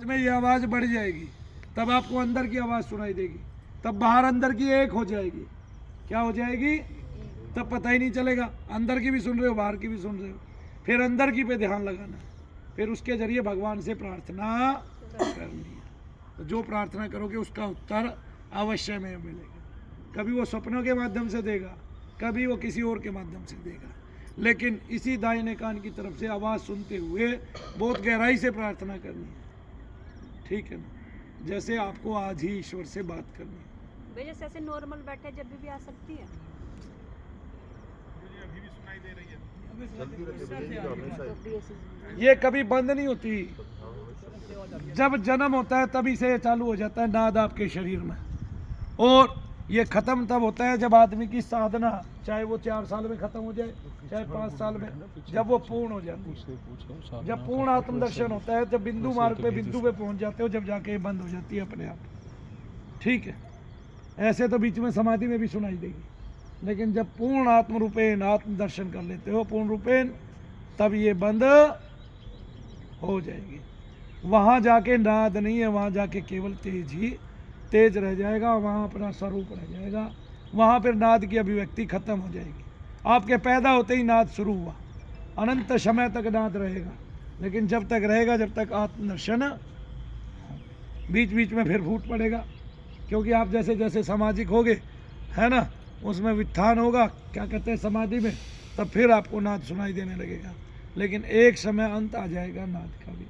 में ये आवाज़ बढ़ जाएगी, तब आपको अंदर की आवाज़ सुनाई देगी, तब बाहर अंदर की एक हो जाएगी। क्या हो जाएगी? तब पता ही नहीं चलेगा, अंदर की भी सुन रहे हो, बाहर की भी सुन रहे हो। फिर अंदर की पे ध्यान लगाना, फिर उसके जरिए भगवान से प्रार्थना करनी है। तो जो प्रार्थना करोगे उसका उत्तर अवश्य में मिलेगा। कभी वो सपनों के माध्यम से देगा, कभी वो किसी और के माध्यम से देगा, लेकिन इसी दाहिने कान की तरफ से आवाज़ सुनते हुए बहुत गहराई से प्रार्थना करनी है। ठीक है ना? जैसे आपको आज ही ईश्वर से बात करनी है। भैया ऐसे नॉर्मल बैठे जब भी आ सकती है। ये कभी बंद नहीं होती। जब जन्म होता है तभी से ये चालू हो जाता है नाद आपके शरीर में, और ये खत्म तब होता है जब आदमी की साधना, चाहे वो 4 साल में खत्म हो जाए, चाहे 5 साल में, जब वो पूर्ण हो जाती है, जब पूर्ण आत्मदर्शन होता है, जब बिंदु मार्ग पे बिंदु पे पहुंच जाते हो, जब जाके बंद हो जाती है अपने आप। ठीक है? ऐसे तो बीच में समाधि में भी सुनाई देगी, लेकिन जब पूर्ण आत्म रूपेण आत्मदर्शन कर लेते हो पूर्ण रूपेण, तब ये बंद हो जाएगी। वहाँ जाके नाद नहीं है, वहाँ जाके केवल तेज ही तेज रह जाएगा, वहाँ अपना स्वरूप रह जाएगा। वहाँ फिर नाद की अभिव्यक्ति खत्म हो जाएगी। आपके पैदा होते ही नाद शुरू हुआ, अनंत समय तक नाद रहेगा, लेकिन जब तक रहेगा जब तक आत्मदर्शन, बीच बीच में फिर फूट पड़ेगा, क्योंकि आप जैसे जैसे सामाजिक होगे, है ना, उसमें वित्थान होगा, क्या कहते हैं समाधि में, तब फिर आपको नाद सुनाई देने लगेगा। लेकिन एक समय अंत आ जाएगा नाद का भी,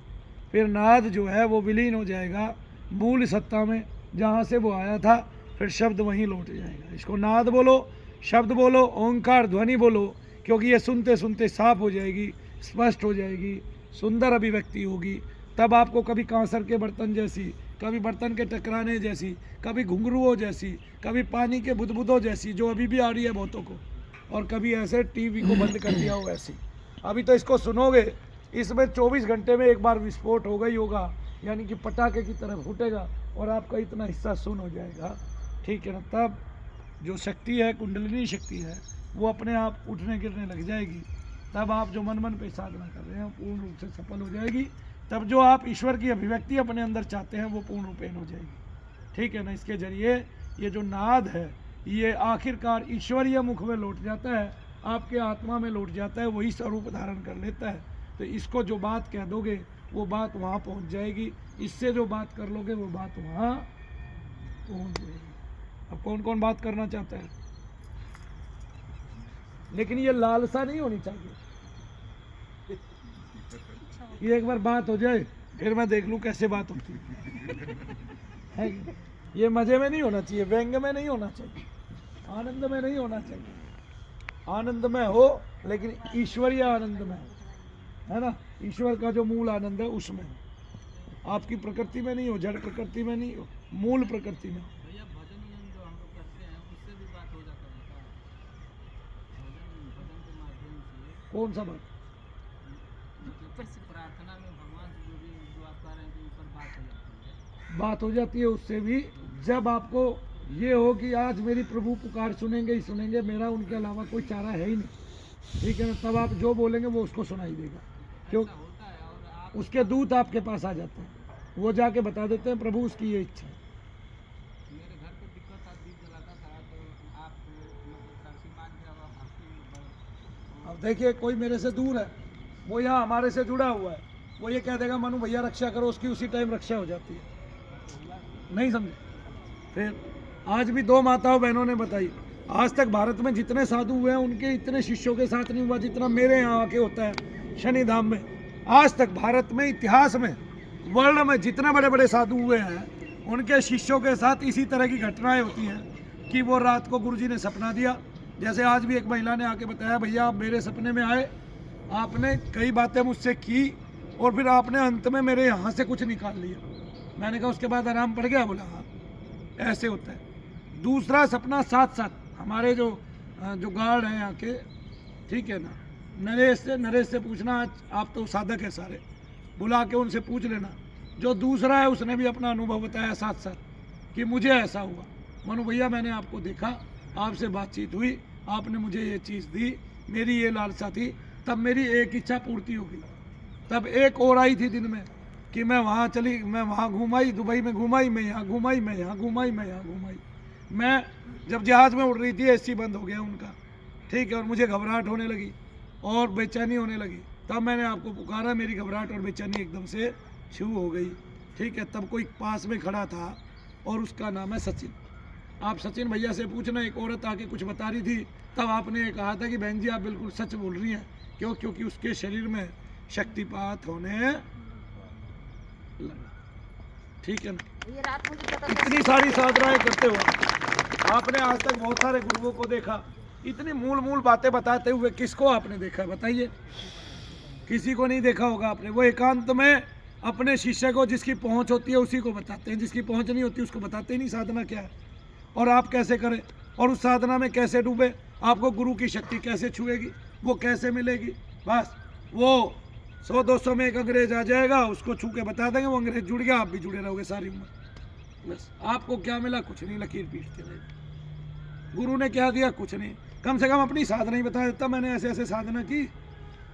फिर नाद जो है वो विलीन हो जाएगा मूल सत्ता में, जहाँ से वो आया था, फिर शब्द वहीं लौट जाएगा। इसको नाद बोलो, शब्द बोलो, ओंकार ध्वनि बोलो, क्योंकि ये सुनते सुनते साफ हो जाएगी, स्पष्ट हो जाएगी, सुंदर अभिव्यक्ति होगी। तब आपको कभी कांसर के बर्तन जैसी, कभी बर्तन के टकराने जैसी, कभी घुंघरुओं जैसी, कभी पानी के बुदबुदों जैसी, जो अभी भी आ रही है बहुतों को, और कभी ऐसे टीवी को बंद कर दिया हो ऐसी। अभी तो इसको सुनोगे, इसमें 24 घंटे में एक बार विस्फोट होगा ही होगा, यानी कि पटाखे की तरह फूटेगा और आपका इतना हिस्सा सुन हो जाएगा। ठीक है ना? तब जो शक्ति है, कुंडलिनी शक्ति है, वो अपने आप उठने गिरने लग जाएगी। तब आप जो मन मन पे साधना कर रहे हैं पूर्ण रूप से सफल हो जाएगी। तब जो आप ईश्वर की अभिव्यक्ति अपने अंदर चाहते हैं वो पूर्ण रूपेण हो जाएगी। ठीक है ना? इसके जरिए ये जो नाद है ये आखिरकार ईश्वरीय मुख में लौट जाता है, आपके आत्मा में लौट जाता है, वही स्वरूप धारण कर लेता है। तो इसको जो बात कह दोगे वो बात वहाँ पहुँच जाएगी, इससे जो बात कर लोगे वो बात वहाँ पहुँच जाएगी। अब कौन कौन बात करना चाहता है? लेकिन ये लालसा नहीं होनी चाहिए, ये एक बार बात हो जाए फिर मैं देख लूँ कैसे बात होती है। ये मजे में नहीं होना चाहिए, व्यंग में नहीं होना चाहिए, आनंद में नहीं होना चाहिए। आनंद में हो लेकिन ईश्वरीय आनंद में, है ना? ईश्वर का जो मूल आनंद है उसमें, आपकी प्रकृति में नहीं हो, जड़ प्रकृति में नहीं हो, मूल प्रकृति में। भैया भजन जो हम लोग करते हैं उससे भी बात हो जाता है, भजन के माध्यम से। कौन सा बात? मतलब प्रार्थना में भगवान से जो आप कह रहे हैं कि ऊपर बात हो जाती है। बात हो जाती है उससे भी, जब आपको ये हो कि आज मेरी प्रभु पुकार सुनेंगे ही सुनेंगे, मेरा उनके अलावा कोई चारा है ही नहीं। ठीक है ना? तब आप जो बोलेंगे वो उसको सुनाई देगा, क्यों? होता है और आप उसके दूत आपके पास आ जाते हैं, वो जाके बता देते हैं प्रभु उसकी ये इच्छा है। मेरे घर पे दिक्कत था, दीप जलाता था, तो आप मतलब साक्षी मान के अब आपकी अब देखिए कोई मेरे से दूर है, वो यहाँ हमारे से जुड़ा हुआ है, वो ये कह देगा मनु भैया रक्षा करो, उसकी उसी टाइम रक्षा हो जाती है। नहीं समझे? फिर आज भी 2 माताओं बहनों ने बताई, आज तक भारत में जितने साधु हुए हैं उनके इतने शिष्यों के साथ नहीं हुआ जितना मेरे यहाँ आके होता है शनि धाम में। आज तक भारत में, इतिहास में, वर्ल्ड में जितने बड़े बड़े साधु हुए हैं उनके शिष्यों के साथ इसी तरह की घटनाएं होती हैं कि वो रात को गुरुजी ने सपना दिया। जैसे आज भी एक महिला ने आके बताया, भैया आप मेरे सपने में आए, आपने कई बातें मुझसे की और फिर आपने अंत में मेरे यहाँ से कुछ निकाल लिया। मैंने कहा उसके बाद आराम पड़ गया? बोला हाँ, ऐसे होता है। दूसरा सपना साथ साथ हमारे जो गार्ड हैं यहाँ के, ठीक है ना, नरेश से पूछना, आज आप तो साधक है सारे, बुला के उनसे पूछ लेना। जो दूसरा है उसने भी अपना अनुभव बताया साथ साथ कि मुझे ऐसा हुआ, मनु भैया मैंने आपको देखा, आपसे बातचीत हुई, आपने मुझे ये चीज़ दी, मेरी ये लालसा थी, तब मेरी एक इच्छा पूर्ति हो गई। तब एक और आई थी दिन में, कि मैं वहाँ घुमाई, दुबई में घुमाई, मैं यहाँ घुमाई, मैं यहाँ घुमाई, मैं यहाँ घुमाई। मैं जब जहाज़ में उड़ रही थी एसी बंद हो गया उनका, ठीक है, और मुझे घबराहट होने लगी और बेचैनी होने लगी, तब मैंने आपको पुकारा, मेरी घबराहट और बेचैनी एकदम से शुरू हो गई, ठीक है। तब कोई पास में खड़ा था और उसका नाम है सचिन। आप सचिन भैया से पूछना, एक औरत आके कुछ बता रही थी, तब आपने कहा था कि बहन जी आप बिल्कुल सच बोल रही हैं, क्यों? क्योंकि उसके शरीर में शक्तिपात होने लगा, ठीक है ना। ये रात मुझे पता इतनी सारी साधनाएं करते हुए आपने आज तक बहुत सारे गुरुओं को देखा, इतनी मूल बातें बताते हुए किसको आपने देखा बताइए? किसी को नहीं देखा होगा आपने। वो एकांत में अपने शिष्य को जिसकी पहुंच होती है उसी को बताते हैं, जिसकी पहुंच नहीं होती उसको बताते ही नहीं साधना क्या है और आप कैसे करें और उस साधना में कैसे डूबे, आपको गुरु की शक्ति कैसे छुएगी, वो कैसे मिलेगी। बस वो 100-200 में एक अंग्रेज आ जाएगा, उसको छू के बता देंगे, वो अंग्रेज जुड़ गया, आप भी जुड़े रहोगे सारी उम्र। बस आपको क्या मिला? कुछ नहीं, लकीर पीटते रहे। गुरु ने क्या दिया? कुछ नहीं। कम से कम अपनी साधना ही बता देता, मैंने ऐसे ऐसे साधना की,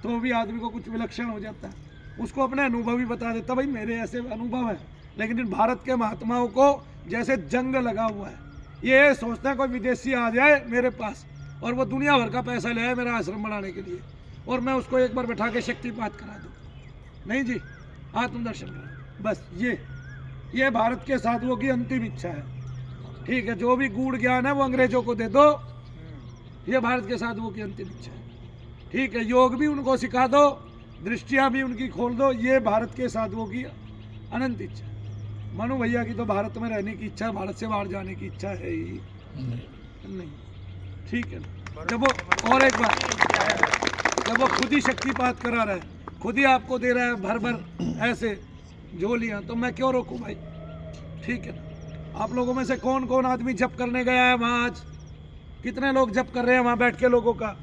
तो भी आदमी को कुछ विलक्षण हो जाता है। उसको अपने अनुभव ही बता देता, भाई मेरे ऐसे अनुभव है। लेकिन इन भारत के महात्माओं को जैसे जंग लगा हुआ है, ये सोचता है कोई विदेशी आ जाए मेरे पास और वो दुनिया भर का पैसा ले आए मेरा आश्रम बनाने के लिए और मैं उसको एक बार बैठा के शक्तिपात करा दूँ। नहीं जी, आत्मदर्शन करो। बस ये भारत के साधुओं की अंतिम इच्छा है, ठीक है। जो भी गूढ़ ज्ञान है वो अंग्रेजों को दे दो, ये भारत के साधुओं की अंतिम इच्छा है, ठीक है। योग भी उनको सिखा दो, दृष्टियाँ भी उनकी खोल दो, ये भारत के साधुओं की अनंत इच्छा है। मनु भैया की तो भारत में रहने की इच्छा, भारत से बाहर जाने की इच्छा है ही नहीं, ठीक है। जब वो और एक बात, जब वो खुद ही शक्तिपात करा रहा है, खुद ही आपको दे रहा है भर भर ऐसे झोलियाँ, तो मैं क्यों रोकूं भाई, ठीक है ना। आप लोगों में से कौन कौन आदमी जप करने गया है वहाँ? आज कितने लोग जप कर रहे हैं वहाँ बैठ के? लोगों का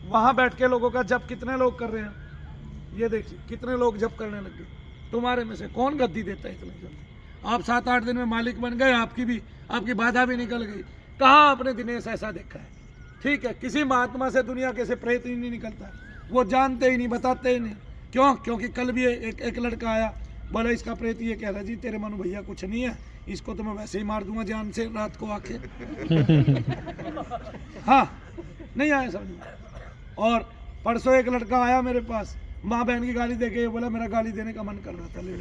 वहाँ बैठ के लोगों का जप कितने लोग कर रहे हैं? ये देखिए कितने लोग जप करने लग गए। तुम्हारे में से कौन गद्दी देता है इतने जल्दी? आप 7-8 दिन में मालिक बन गए, आपकी बाधा भी निकल गई। कहाँ आपने दिनेश ऐसा देखा है? ठीक है, किसी महात्मा से दुनिया के से प्रेत ही नहीं निकलता, वो जानते ही नहीं, बताते ही नहीं। क्यों? क्योंकि कल भी एक लड़का आया, बोला इसका प्रेत ये कह रहा जी तेरे मनु भैया कुछ नहीं है, इसको तो मैं वैसे ही मार दूंगा जान से रात को आके। हाँ, नहीं आया समझ में। और परसों एक लड़का आया मेरे पास, माँ बहन की गाली दे के बोला मेरा गाली देने का मन कर रहा था, ले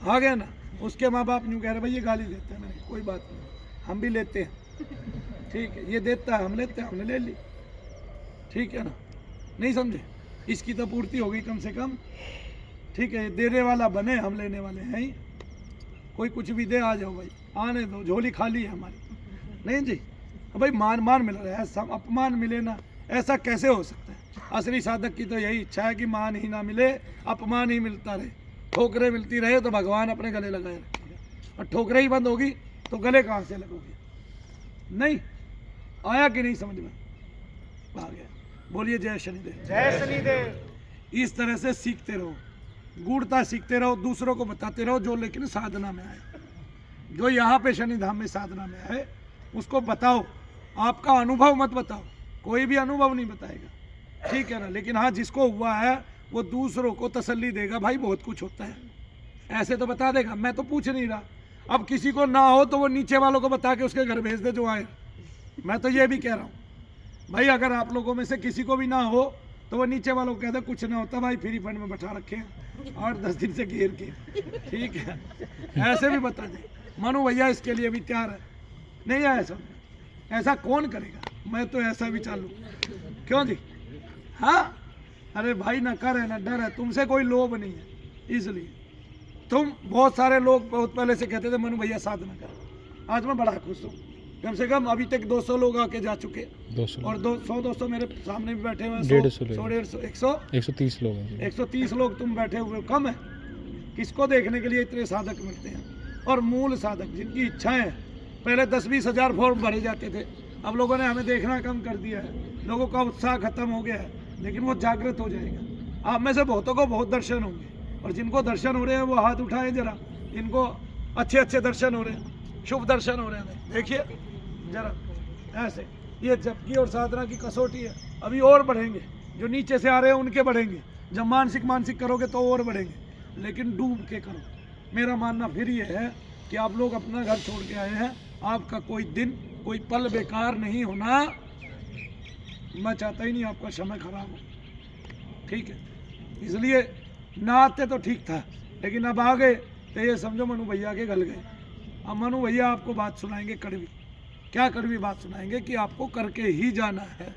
आ गया ना। उसके माँ बाप यूँ कह रहे भाई ये गाली देते हैं, मैंने कोई बात नहीं, हम भी लेते हैं, ठीक है। ये देता है, हम लेते हैं, हमने ले ली, ठीक है ना। नहीं समझे? इसकी तो पूर्ति हो गई कम से कम, ठीक है। देने वाला बने, हम लेने वाले हैं ही। कोई कुछ भी दे, आ जाओ भाई, आने दो, झोली खाली है हमारी। नहीं जी भाई, मान मिल रहा है, सब अपमान मिले ना, ऐसा कैसे हो सकता है? असली साधक की तो यही इच्छा है कि मान ही ना मिले, अपमान ही मिलता रहे। ठोकरें मिलती रहे तो भगवान अपने गले लगाए रखेगा, और ठोकरें ही बंद होगी तो गले कहाँ से लगोगे? नहीं आया कि नहीं समझ में? आ गया। बोलिए जय शनिदेव। जय शनिदेव। इस तरह से सीखते रहो, गूढ़ता सीखते रहो, दूसरों को बताते रहो, जो लेकिन साधना में आए, जो यहाँ पे शनिधाम में साधना में आए उसको बताओ। आपका अनुभव मत बताओ, कोई भी अनुभव नहीं बताएगा, ठीक है ना। लेकिन हाँ, जिसको हुआ है वो दूसरों को तसल्ली देगा, भाई बहुत कुछ होता है, ऐसे तो बता देगा। मैं तो पूछ नहीं रहा, अब किसी को ना हो तो वो नीचे वालों को बता के उसके घर भेज दे जो आए। मैं तो ये भी कह रहा हूँ भाई, अगर आप लोगों में से किसी को भी ना हो तो वो नीचे वालों को कहते कुछ ना होता भाई, फ्री फंड में बैठा रखे हैं 8-10 दिन से घेर के, ठीक है, ऐसे भी बता दे। मनु भैया इसके लिए भी तैयार है। नहीं है ऐसा? ऐसा कौन करेगा? मैं तो ऐसा भी चालू, क्यों जी? हाँ, अरे भाई ना कर है ना डर है, तुमसे कोई लोभ नहीं है, इसलिए तुम। बहुत सारे लोग बहुत पहले से कहते थे मनु भैया साधना कर, आज मैं बड़ा खुश हूँ। कम से कम अभी तक 200 लोग आके जा चुके, 200 और 100-200 मेरे सामने भी बैठे हुए हैं, 130 लोग हैं, 130 लोग तुम बैठे हुए, कम है? किसको देखने के लिए इतने साधक मिलते हैं? और मूल साधक जिनकी इच्छाएं हैं, पहले 10-20 हज़ार फॉर्म भरे जाते थे, अब लोगों ने हमें देखना कम कर दिया है, लोगों का उत्साह खत्म हो गया है, लेकिन वो जागृत हो जाएगा। आप में से बहुतों को बहुत दर्शन होंगे, और जिनको दर्शन हो रहे हैं वो हाथ उठाएं जरा, जिनको अच्छे दर्शन हो रहे हैं, शुभ दर्शन हो रहे हैं, देखिए जरा ऐसे। ये जप की और साधना की कसौटी है, अभी और बढ़ेंगे, जो नीचे से आ रहे हैं उनके बढ़ेंगे, जब मानसिक मानसिक करोगे तो और बढ़ेंगे, लेकिन डूब के करो। मेरा मानना फिर ये है कि आप लोग अपना घर छोड़ के आए हैं, आपका कोई दिन कोई पल बेकार नहीं होना। मैं चाहता ही नहीं आपका समय खराब हो, ठीक है। इसलिए ना आते तो ठीक था, लेकिन अब आ गए तो ये समझो मनु भैया के गल गए। अब मनु भैया आपको बात सुनाएंगे कड़वी। क्या कड़वी बात सुनाएंगे कि आपको करके ही जाना है।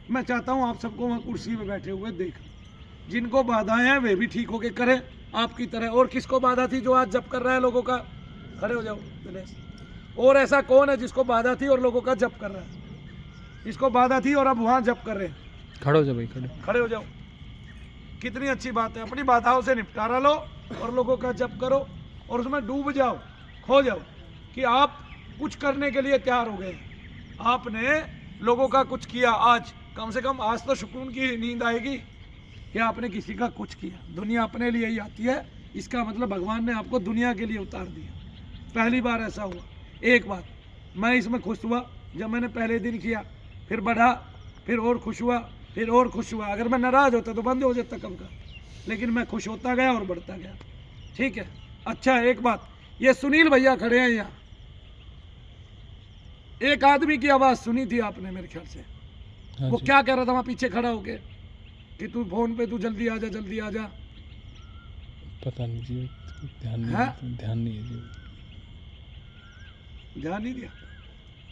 मैं चाहता हूँ आप सबको वहाँ कुर्सी में बैठे हुए देख, जिनको बाधाएं हैं वे भी ठीक होके करें आपकी तरह। और किसको बाधा थी जो आज जप कर रहा है लोगों का? खड़े हो जाओ दिनेश। और ऐसा कौन है जिसको बाधा थी और लोगों का जप कर रहा है? इसको बाधा थी और अब वहाँ जप कर रहे हैं। खड़े हो जाओ भाई, खड़े हो जाओ। कितनी अच्छी बात है, अपनी बाधाओं से निपटारा लो और लोगों का जप करो और उसमें डूब जाओ, खो जाओ कि आप कुछ करने के लिए तैयार हो गए। आपने लोगों का कुछ किया, आज कम से कम आज तो सुकून की नींद आएगी कि आपने किसी का कुछ किया। दुनिया अपने लिए ही आती है, इसका मतलब भगवान ने आपको दुनिया के लिए उतार दिया। पहली बार ऐसा हुआ। एक बात मैं इसमें खुश हुआ जब मैंने पहले दिन किया, फिर बढ़ा, फिर और खुश हुआ, फिर और खुश हुआ। अगर मैं नाराज होता तो बंद हो जाता कब का, लेकिन मैं खुश होता गया और बढ़ता गया, ठीक है। अच्छा एक बात, ये सुनील भैया खड़े हैं यहाँ, एक आदमी की आवाज़ सुनी थी आपने मेरे ख्याल से। वो क्या कह रहा था वहाँ पीछे खड़ा होके कि तू फोन पे, तू जल्दी आ जा, जल्दी आ जा। पता नहीं जी, ध्यान नहीं हाँ? ध्यान नहीं है जी, ध्यान नहीं दिया।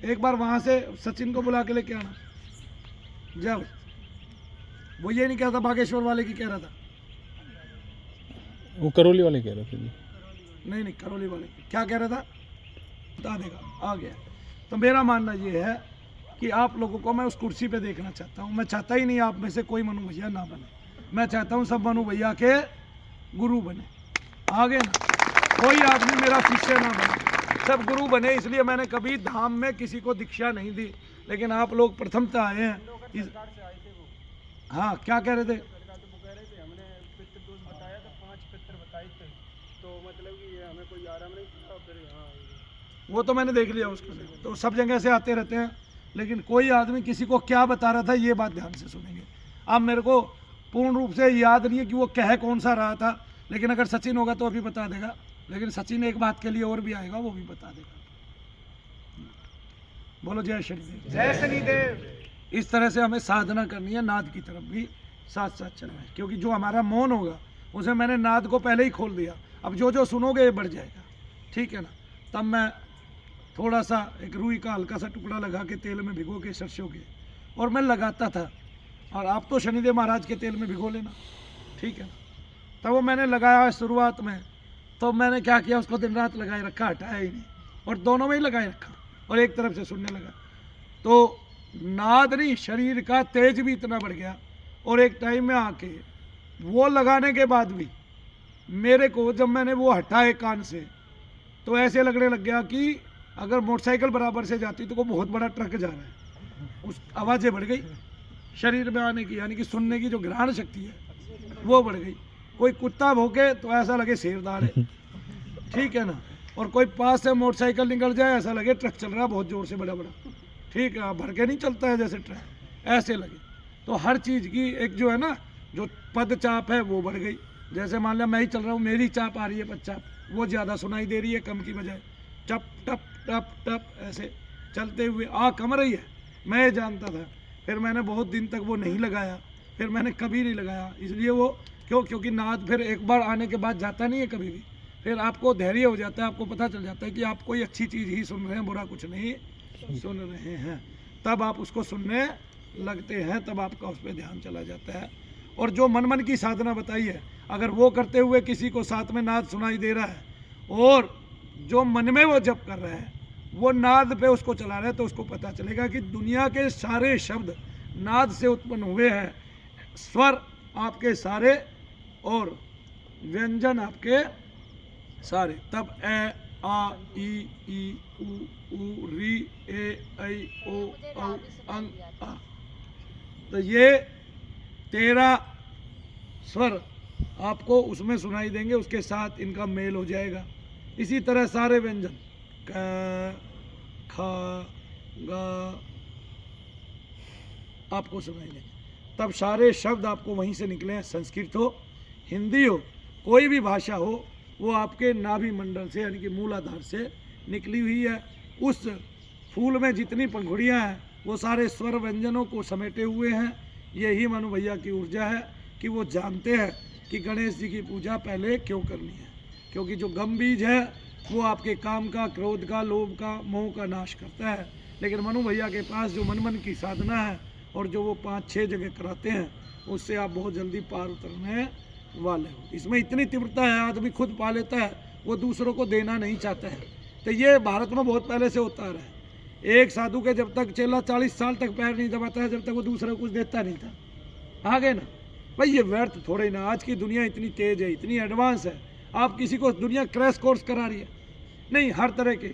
एक बार वहां से सचिन को बुला के लेके आना। जाओ। वो ये नहीं कह रहा था बागेश्वर वाले की कह रहा था, वो करौली वाले कह रहे थे जी। नहीं करौली वाले की क्या कह रहा था बता देगा, आ गया। तो मेरा मानना ये है कि आप लोगों को मैं उस कुर्सी पे देखना चाहता हूँ। मैं चाहता ही नहीं आप में से कोई मनु भैया ना बने, मैं चाहता हूँ सब मनु भैया के गुरु बने। आगे ना कोई आदमी मेरा शिष्य ना बने, सब गुरु बने। इसलिए मैंने कभी धाम में किसी को दीक्षा नहीं दी, लेकिन आप लोग प्रथमता आए हैं हाँ क्या कह रहे थे? हमने पितृ दोष बताया था, 5 पितृ बताए थे, तो मतलब कि ये हमें कोई आराम नहीं था। फिर हाँ वो तो मैंने देख लिया उसको, तो सब जगह से आते रहते हैं, लेकिन कोई आदमी किसी को क्या बता रहा था ये बात ध्यान से सुनेंगे। अब मेरे को पूर्ण रूप से याद नहीं है कि वो कह कौन सा रहा था, लेकिन अगर सचिन होगा तो अभी बता देगा। लेकिन सचिन एक बात के लिए और भी आएगा, वो भी बता देगा। बोलो जय शनिदेव। जय शनिदेव। इस तरह से हमें साधना करनी है, नाद की तरफ भी साथ साथ चलना है, क्योंकि जो हमारा मौन होगा उसे मैंने नाद को पहले ही खोल दिया। अब जो जो सुनोगे ये बढ़ जाएगा, ठीक है ना। तब मैं थोड़ा सा एक रुई का हल्का सा टुकड़ा लगा के तेल में भिगो के सरसों के, और मैं लगाता था। और आप तो शनिदेव महाराज के तेल में भिगो लेना, ठीक है ना। तब वो मैंने लगाया शुरुआत में, तो मैंने क्या किया, उसको दिन रात लगाए रखा, हटाया ही नहीं, और दोनों में ही लगाए रखा, और एक तरफ से सुनने लगा। तो नाद नहीं, शरीर का तेज भी इतना बढ़ गया। और एक टाइम में आके वो लगाने के बाद भी मेरे को, जब मैंने वो हटाए कान से, तो ऐसे लगने लग गया कि अगर मोटरसाइकिल बराबर से जाती तो वो बहुत बड़ा ट्रक जा रहा है। उस आवाज़ें बढ़ गई शरीर में आने की, यानी कि सुनने की जो ग्रहण शक्ति है वो बढ़ गई। कोई कुत्ता भौंके तो ऐसा लगे शेर दहाड़े, ठीक है ना। और कोई पास से मोटरसाइकिल निकल जाए ऐसा लगे ट्रक चल रहा है बहुत ज़ोर से, बड़ा बड़ा, ठीक है, भर के नहीं चलता है जैसे ट्रक, ऐसे लगे। तो हर चीज़ की एक जो है ना, जो पद चाप है वो बढ़ गई। जैसे मान लिया मैं ही चल रहा हूँ, मेरी चाप आ रही है, पद चाप वो ज़्यादा सुनाई दे रही है कम की बजाय। टप टप टप टप ऐसे चलते हुए आ कम रही है, मैं ये जानता था। फिर मैंने बहुत दिन तक वो नहीं लगाया, फिर मैंने कभी नहीं लगाया। इसलिए वो क्योंकि नाद फिर एक बार आने के बाद जाता नहीं है कभी भी। फिर आपको धैर्य हो जाता है, आपको पता चल जाता है कि आप कोई अच्छी चीज़ ही सुन रहे हैं, बुरा कुछ नहीं सुन रहे हैं। तब आप उसको सुनने लगते हैं, तब आपका उस पर ध्यान चला जाता है। और जो मन की साधना बताई है, अगर वो करते हुए किसी को साथ में नाद सुनाई दे रहा है, और जो मन में वो जप कर रहा है वो नाद पे उसको चला रहा है, तो उसको पता चलेगा कि दुनिया के सारे शब्द नाद से उत्पन्न हुए हैं। स्वर आपके सारे और व्यंजन आपके सारे। तब ए आ ई उ री ए ऐ ओ औ अं आ, तो ये 13 स्वर आपको उसमें सुनाई देंगे, उसके साथ इनका मेल हो जाएगा। इसी तरह सारे व्यंजन क ख ग आपको सुनाई देंगे। तब सारे शब्द आपको वहीं से निकले हैं। संस्कृत हो, हिंदी हो, कोई भी भाषा हो, वो आपके नाभि मंडल से यानी कि मूलाधार से निकली हुई है। उस फूल में जितनी पंखुड़ियाँ हैं वो सारे स्वर व्यंजनों को समेटे हुए हैं। यही मनु भैया की ऊर्जा है कि वो जानते हैं कि गणेश जी की पूजा पहले क्यों करनी है, क्योंकि जो गम बीज है वो आपके काम का, क्रोध का, लोभ का, मोह का नाश करता है। लेकिन मनु भैया के पास जो मन की साधना है और जो वो 5-6 जगह कराते हैं, उससे आप बहुत जल्दी पार उतरने वाले हो। इसमें इतनी तीव्रता है, आदमी खुद पा लेता है, वो दूसरों को देना नहीं चाहता है। तो ये भारत में बहुत पहले से होता रहा है। एक साधु के जब तक चेला 40 साल तक पैर नहीं दबाता है, जब तक वो दूसरे को कुछ देता नहीं था। आगे ना भाई, ये व्यर्थ थोड़े ना। आज की दुनिया इतनी तेज है, इतनी एडवांस है। आप किसी को दुनिया क्रैश कोर्स करा रही है नहीं, हर तरह के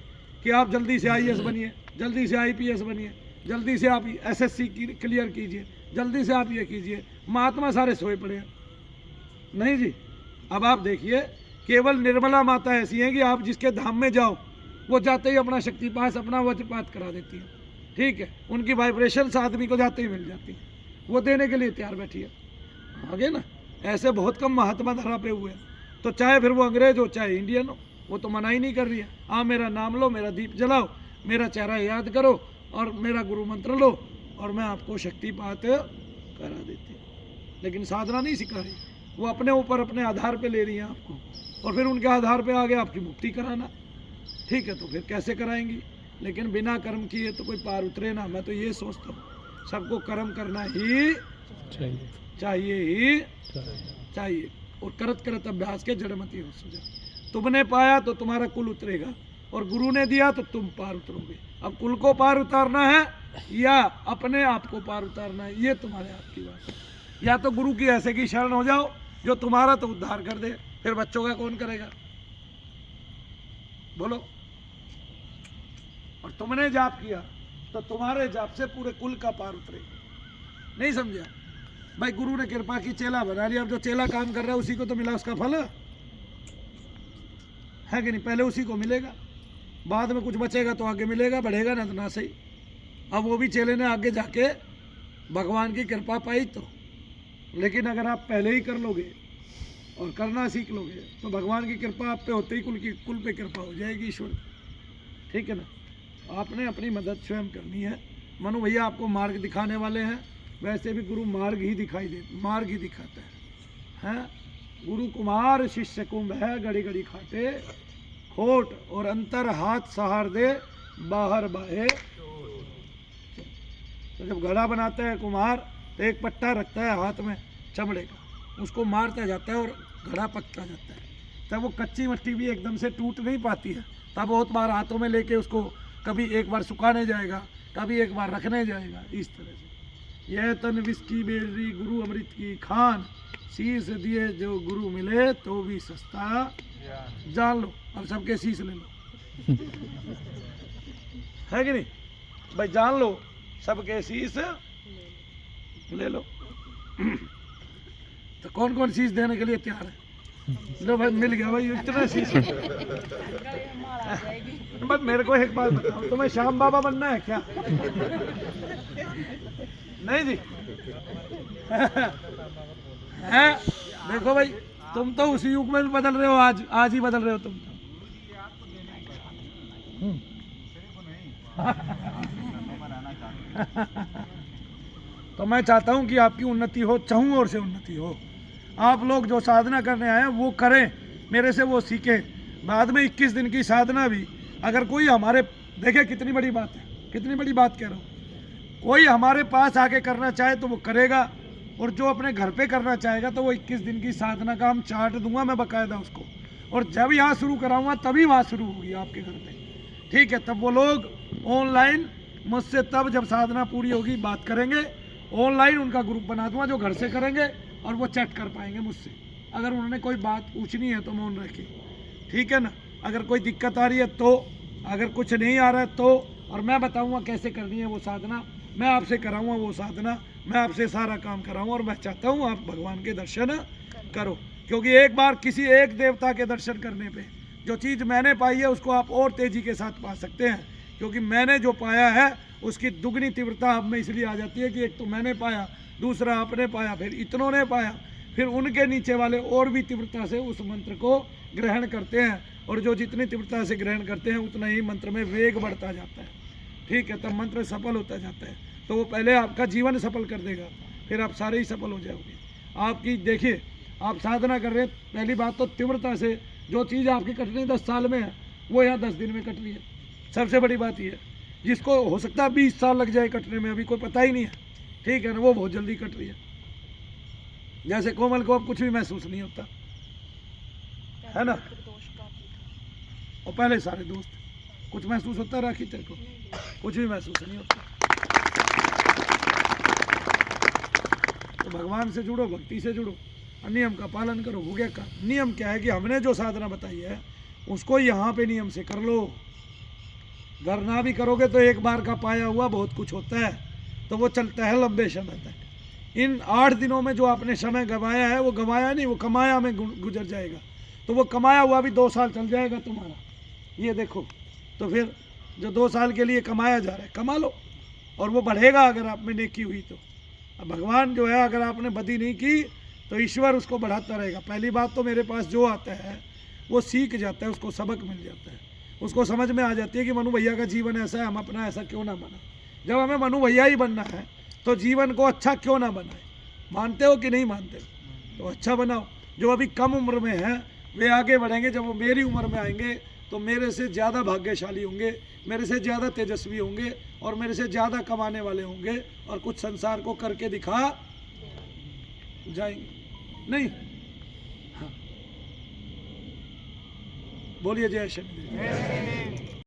कि आप जल्दी से IAS बनिए, जल्दी से IPS बनिए, जल्दी से आप SSC क्लियर कीजिए, जल्दी से आप ये कीजिए। महात्मा सारे सोए पड़े हैं। नहीं जी, अब आप देखिए, केवल निर्मला माता ऐसी है कि आप जिसके धाम में जाओ वो जाते ही अपना शक्तिपात, अपना वज्रपात करा देती है। ठीक है, उनकी वाइब्रेशंस आदमी को जाते ही मिल जाती है, वो देने के लिए तैयार बैठी है। आगे ना ऐसे बहुत कम महात्मा धरा पे हुए हैं। तो चाहे फिर वो अंग्रेज हो चाहे इंडियन हो, वो तो मना ही नहीं कर रही है। आप मेरा नाम लो, मेरा दीप जलाओ, मेरा चेहरा याद करो और मेरा गुरु मंत्र लो और मैं आपको शक्तिपात करा देती हूँ। लेकिन साधना नहीं सिखा रही, वो अपने ऊपर अपने आधार पे ले रही है आपको, और फिर उनके आधार पे आगे आपकी मुक्ति कराना। ठीक है, तो फिर कैसे कराएंगी? लेकिन बिना कर्म किए तो कोई पार उतरे ना। मैं तो ये सोचता हूँ सबको कर्म करना ही चाहिए चाहिए और करत करत अभ्यास के जड़मती हो सजा। तुमने पाया तो तुम्हारा कुल उतरेगा और गुरु ने दिया तो तुम पार उतरोगे। अब कुल को पार उतारना है या अपने आप को पार उतारना है, ये तुम्हारे हाथ की बात है। या तो गुरु की ऐसे की शरण हो जाओ जो तुम्हारा तो उद्धार कर दे, फिर बच्चों का कौन करेगा बोलो। और तुमने जाप किया तो तुम्हारे जाप से पूरे कुल का पार उतरेगा। नहीं समझा भाई? गुरु ने कृपा की, चेला बना लिया। अब जो चेला काम कर रहा है उसी को तो मिला उसका फल, है कि नहीं? पहले उसी को मिलेगा, बाद में कुछ बचेगा तो आगे मिलेगा, बढ़ेगा ना तो ना सही। अब वो भी चेले ने आगे जाके भगवान की कृपा पाई तो। लेकिन अगर आप पहले ही कर लोगे और करना सीख लोगे तो भगवान की कृपा आप पे होते ही कुल पे कृपा हो जाएगी ईश्वर। ठीक है ना? आपने अपनी मदद स्वयं करनी है। मनु भैया आपको मार्ग दिखाने वाले हैं। वैसे भी गुरु मार्ग ही दिखाता है। गुरु कुमार शिष्य कुंभ है, घड़ी घड़ी खाटे खोट और अंतर हाथ सहार दे बाहर बाहे। तो जब घड़ा बनाता है कुम्हार तो एक पट्टा रखता है हाथ में चमड़े का, उसको मारता जाता है और घड़ा पकता जाता है। तब वो कच्ची मिट्टी भी एकदम से टूट नहीं पाती है। तब बहुत बार हाथों में लेके उसको कभी एक बार सुखाने जाएगा, कभी एक बार रखने जाएगा। इस तरह से यह तन विष की बेरी गुरु अमृत की खान, शीश दिए जो गुरु मिले तो भी सस्ता जान लो। अब सबके शीश ले लो, है कि नहीं भाई? जान लो, सबके शीश ले लो। तो कौन कौन शीश देने के लिए तैयार है? लो भाई, मिल गया भाई इतना शीश। बस मेरे को एक बात बताओ, तुम्हें श्याम बाबा बनना है क्या? नहीं जी। है देखो भाई, तुम तो उसी युग में बदल रहे हो, आज ही बदल रहे हो तुम। तो मैं चाहता हूं कि आपकी उन्नति हो, चाहूं और से उन्नति हो। आप लोग जो साधना करने आए हैं वो करें, मेरे से वो सीखें। बाद में 21 दिन की साधना भी अगर कोई हमारे, देखे कितनी बड़ी बात है, कितनी बड़ी बात कह रहा हूँ। कोई हमारे पास आके करना चाहे तो वो करेगा, और जो अपने घर पे करना चाहेगा तो वो 21 दिन की साधना का हम चार्ट दूंगा मैं बाकायदा उसको, और जब यहाँ शुरू कराऊंगा तभी वहाँ शुरू होगी आपके घर पे। ठीक है? तब वो लोग ऑनलाइन मुझसे, तब जब साधना पूरी होगी बात करेंगे। ऑनलाइन उनका ग्रुप बना दूंगा जो घर से करेंगे और वो चैट कर पाएंगे मुझसे। अगर उन्होंने कोई बात पूछनी है तो मौन रखें। ठीक है ना? अगर कोई दिक्कत आ रही है तो, अगर कुछ नहीं आ रहा है तो, और मैं बताऊंगा कैसे करनी है वो साधना, मैं आपसे कराऊंगा वो साधना, मैं आपसे सारा काम कराऊंगा। और मैं चाहता हूं आप भगवान के दर्शन करो, क्योंकि एक बार किसी एक देवता के दर्शन करने पे जो चीज़ मैंने पाई है उसको आप और तेज़ी के साथ पा सकते हैं। क्योंकि मैंने जो पाया है उसकी दुगनी तीव्रता अब में इसलिए आ जाती है कि एक तो मैंने पाया, दूसरा आपने पाया, फिर इतनों ने पाया, फिर उनके नीचे वाले और भी तीव्रता से उस मंत्र को ग्रहण करते हैं, और जो जितनी तीव्रता से ग्रहण करते हैं उतना ही मंत्र में वेग बढ़ता जाता है। ठीक है, तब मंत्र सफल होता जाता है। तो वो पहले आपका जीवन सफल कर देगा, फिर आप सारे ही सफल हो जाओगे। आपकी देखिए, आप साधना कर रहे हैं, पहली बात तो तीव्रता से जो चीज़ आपकी कटनी 10 साल में है वो यहाँ 10 दिन में कट रही है। सबसे बड़ी बात ये है, जिसको हो सकता है 20 साल लग जाए कटने में, अभी कोई पता ही नहीं है, ठीक है ना, वो बहुत जल्दी कट रही है। जैसे कोमल को अब कुछ भी महसूस नहीं होता है ना, और पहले सारे दोस्त कुछ महसूस होता है, राखी तेरे को कुछ भी महसूस नहीं होता। तो भगवान से जुड़ो, भक्ति से जुड़ो, नियम का पालन करो। हो गया का नियम क्या है कि हमने जो साधना बताई है उसको यहाँ पे नियम से कर लो। घर ना भी करोगे तो एक बार का पाया हुआ बहुत कुछ होता है, तो वो चलता है लंबे समय तक। इन 8 दिनों में जो आपने समय गंवाया है वो गंवाया नहीं, वो कमाया में गुजर जाएगा। तो वो कमाया हुआ भी 2 साल चल जाएगा तुम्हारा, ये देखो। तो फिर जो 2 साल के लिए कमाया जा रहा है कमा लो, और वो बढ़ेगा अगर आप में नेकी हुई तो। अब भगवान जो है, अगर आपने बदी नहीं की तो ईश्वर उसको बढ़ाता रहेगा। पहली बात तो मेरे पास जो आता है वो सीख जाता है, उसको सबक मिल जाता है, उसको समझ में आ जाती है कि मनु भैया का जीवन ऐसा है, हम अपना ऐसा क्यों ना बना। जब हमें मनु भैया ही बनना है तो जीवन को अच्छा क्यों ना बनाए। मानते हो कि नहीं मानते? तो अच्छा बनाओ। जो अभी कम उम्र में है वे आगे बढ़ेंगे, जब वो मेरी उम्र में आएंगे तो मेरे से ज़्यादा भाग्यशाली होंगे, मेरे से ज़्यादा तेजस्वी होंगे, और मेरे से ज़्यादा कमाने वाले होंगे, और कुछ संसार को करके दिखा जाएंगे। नहीं, हाँ, बोलिए जय शनि।